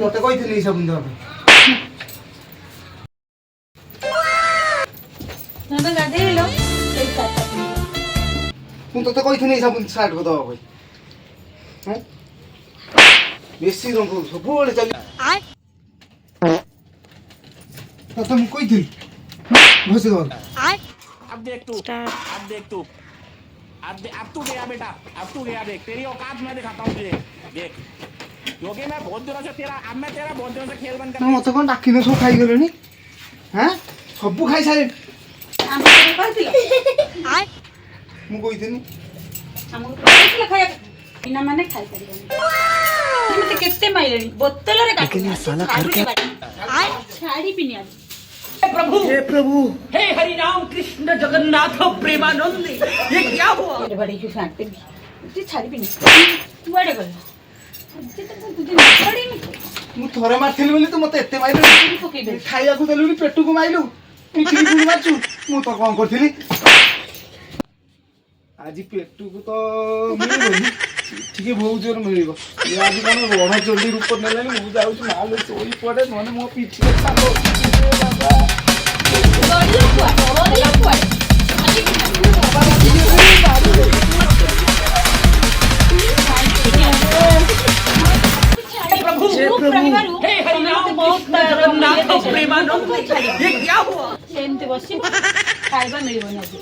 ତତେ କହିଥିଲି ସାବୁନ ଦେବା ପାଇଁ। ତମେ ଗାଧେଇଲ ଏଇ ସାର୍ଟ ମୁଁ ତତେ କହିଥିଲି ସାବୁନ ସାର୍ଟ ଦେବା ପାଇଁ। ବେଶୀ ରଙ୍ଗ ସବୁବେଳେ ଚାଲି ତତେ ମୁଁ କହିଥିଲି ଘଷି ଦେବା। अब देख तू अब तू गया बेटा, अब तू गया। देख तेरी औकात मैं दिखाता हूँ तुझे। देख क्योंकि मैं बहुत दिनों से बहुत दिनों से खेल बंद कर मत कौन डाकिन सब खाईगले हाँ सब खाई सारे माने खाई परिबनी केते माइलेनी बोतल रे काटी साला कर के छाड़ी पिनी आज हे प्रभु हे हरि राम कृष्ण जगन्नाथ प्रेमानंद ये क्या हुआ? ये बड़ी क्यों फेंकते भी ये छाड़ी पिनी तू बड़े गल ये तो तुझे पड़ी नहीं मु थरे मारथिली बोली तू मते एते माइलु खाइया को देलुनी पेटु को माइलु मिठी को मारचु मु तो कोन करथिली आज पेटु को तो मिलिबनी ठीक है बहुत जोर मिलिबो ये आज कोन रण चोली रूप नेलानी मु जाउछ माले सोई पड़े नने मो पीछे सालो बाबा गड़िया कुआ प्रभु हे हरि राम कृष्ण जगन्नाथ प्रेमानंद ये क्या हुआ? एमती बसी खाइबा मिलिबनी आज